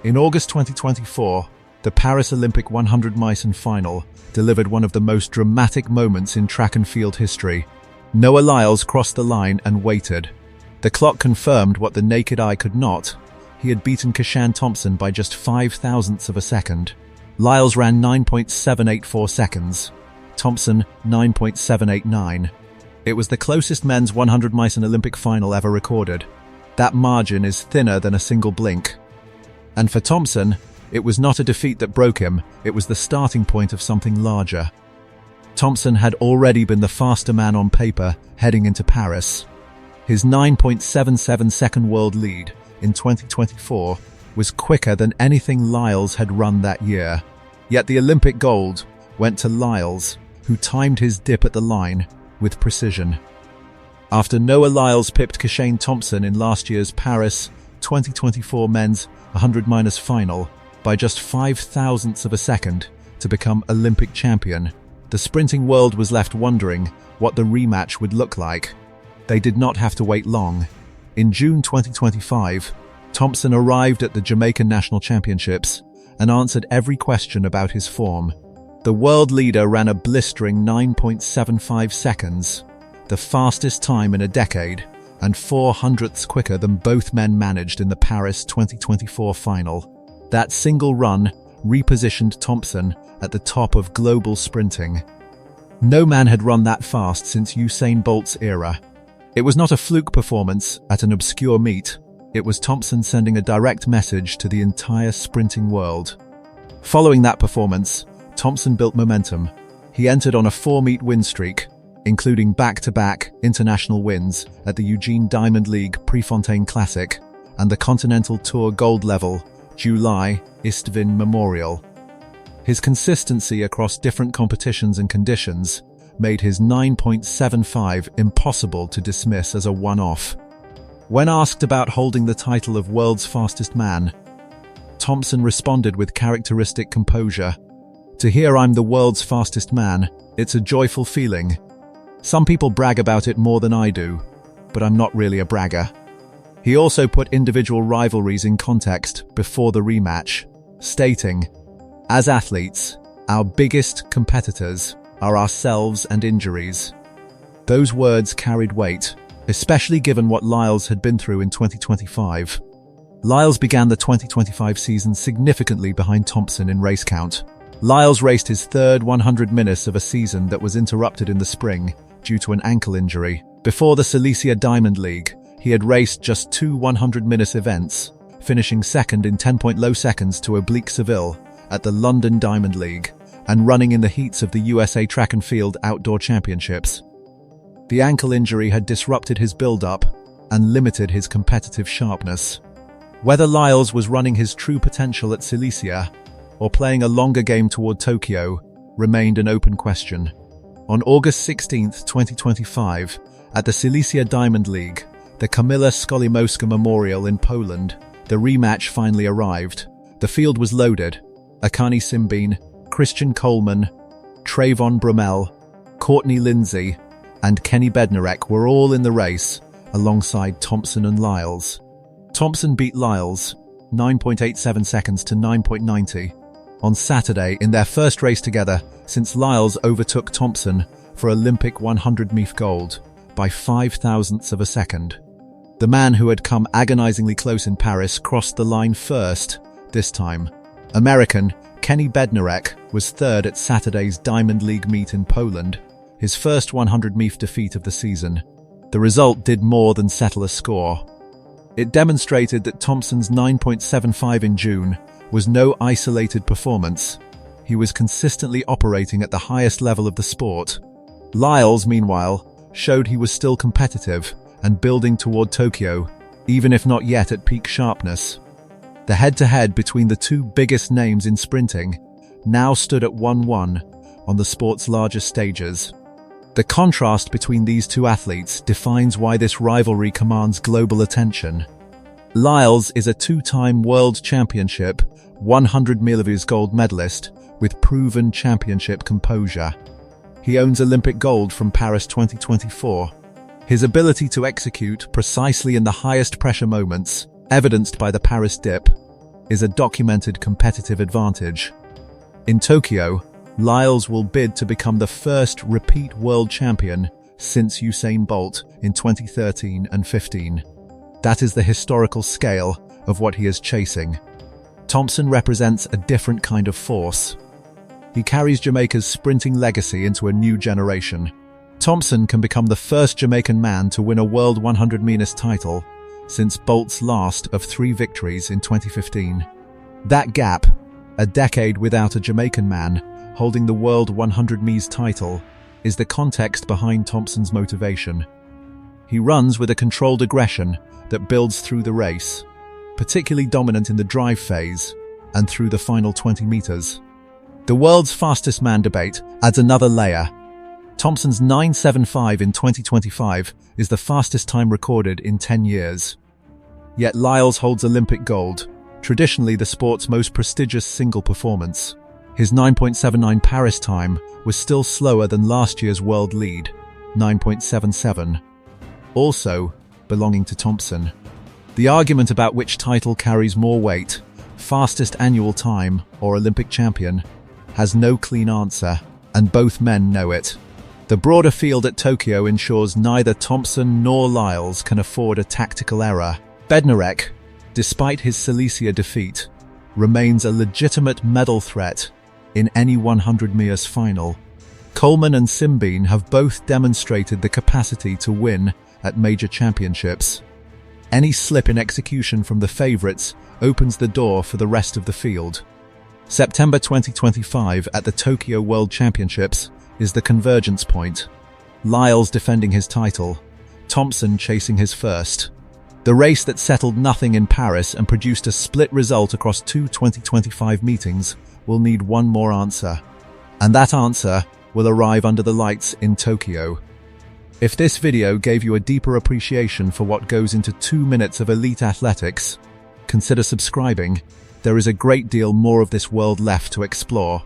In August 2024, the Paris Olympic 100 meter final delivered one of the most dramatic moments in track and field history. Noah Lyles crossed the line and waited. The clock confirmed what the naked eye could not. He had beaten Kishane Thompson by just 0.05 of a second. Lyles ran 9.784 seconds. Thompson 9.789. It was the closest men's 100 meter Olympic final ever recorded. That margin is thinner than a single blink. And for Thompson, it was not a defeat that broke him, it was the starting point of something larger. Thompson had already been the faster man on paper heading into Paris. His 9.77 second world lead in 2024 was quicker than anything Lyles had run that year. Yet the Olympic gold went to Lyles, who timed his dip at the line with precision. After Noah Lyles pipped Kishane Thompson in last year's Paris 2024 men's 100 meters final by just 0.05 of a second to become Olympic champion, the sprinting world was left wondering what the rematch would look like. They did not have to wait long. In June 2025, Thompson arrived at the Jamaican National Championships and answered every question about his form. The world leader ran a blistering 9.75 seconds, the fastest time in a decade, and 0.04 quicker than both men managed in the Paris 2024 final. That single run repositioned Thompson at the top of global sprinting. No man had run that fast since Usain Bolt's era. It was not a fluke performance at an obscure meet. It was Thompson sending a direct message to the entire sprinting world. Following that performance, Thompson built momentum. He entered on a 4-meet win streak, including back-to-back international wins at the Eugene Diamond League Prefontaine Classic and the Continental Tour Gold Level July Istvin Memorial. His consistency across different competitions and conditions made his 9.75 impossible to dismiss as a one-off. When asked about holding the title of world's fastest man, Thompson responded with characteristic composure. "To hear I'm the world's fastest man, it's a joyful feeling. Some people brag about it more than I do, but I'm not really a bragger." He also put individual rivalries in context before the rematch, stating, "As athletes, our biggest competitors are ourselves and injuries." Those words carried weight, especially given what Lyles had been through in 2025. Lyles began the 2025 season significantly behind Thompson in race count. Lyles raced his third 100 minutes of a season that was interrupted in the spring due to an ankle injury. Before the Silesia Diamond League, he had raced just 2 100-minute events, finishing second in 10.0 seconds to Oblique Seville at the London Diamond League and running in the heats of the USA Track and Field Outdoor Championships. The ankle injury had disrupted his build-up and limited his competitive sharpness. Whether Lyles was running his true potential at Silesia or playing a longer game toward Tokyo remained an open question. On August 16, 2025, at the Silesia Diamond League, the Kamila Skolimowska Memorial in Poland, the rematch finally arrived. The field was loaded. Akani Simbine, Christian Coleman, Trayvon Bromell, Courtney Lindsay, and Kenny Bednarek were all in the race, alongside Thompson and Lyles. Thompson beat Lyles 9.87 seconds to 9.90 on Saturday in their first race together since Lyles overtook Thompson for Olympic 100 meter gold by 0.05 of a second. The man who had come agonizingly close in Paris crossed the line first, this time. American Kenny Bednarek was third at Saturday's Diamond League meet in Poland, his first 100 meter defeat of the season. The result did more than settle a score. It demonstrated that Thompson's 9.75 in June was no isolated performance. He was consistently operating at the highest level of the sport. Lyles, meanwhile, showed he was still competitive and building toward Tokyo, even if not yet at peak sharpness. The head-to-head between the two biggest names in sprinting now stood at 1-1 on the sport's largest stages. The contrast between these two athletes defines why this rivalry commands global attention. Lyles is a 2-time World Championship 100 meters gold medalist with proven championship composure. He owns Olympic gold from Paris 2024. His ability to execute precisely in the highest pressure moments, evidenced by the Paris dip, is a documented competitive advantage. In Tokyo, Lyles will bid to become the first repeat world champion since Usain Bolt in 2013 and 15. That is the historical scale of what he is chasing. Thompson represents a different kind of force. He carries Jamaica's sprinting legacy into a new generation. Thompson can become the first Jamaican man to win a World 100 meters title since Bolt's last of 3 victories in 2015. That gap, a decade without a Jamaican man holding the World 100 meters title, is the context behind Thompson's motivation. He runs with a controlled aggression that builds through the race, particularly dominant in the drive phase and through the final 20 meters. The world's fastest man debate adds another layer. Thompson's 9.75 in 2025 is the fastest time recorded in 10 years. Yet Lyles holds Olympic gold, traditionally the sport's most prestigious single performance. His 9.79 Paris time was still slower than last year's world lead, 9.77, also belonging to Thompson. The argument about which title carries more weight, fastest annual time or Olympic champion, has no clean answer, and both men know it. The broader field at Tokyo ensures neither Thompson nor Lyles can afford a tactical error. Bednarek, despite his Silesia defeat, remains a legitimate medal threat in any 100 meters final. Coleman and Simbine have both demonstrated the capacity to win at major championships. Any slip in execution from the favourites opens the door for the rest of the field. September 2025 at the Tokyo World Championships is the convergence point. Lyles defending his title, Thompson chasing his first. The race that settled nothing in Paris and produced a split result across 2 2025 meetings will need one more answer. And that answer will arrive under the lights in Tokyo. If this video gave you a deeper appreciation for what goes into 2 minutes of elite athletics, consider subscribing. There is a great deal more of this world left to explore.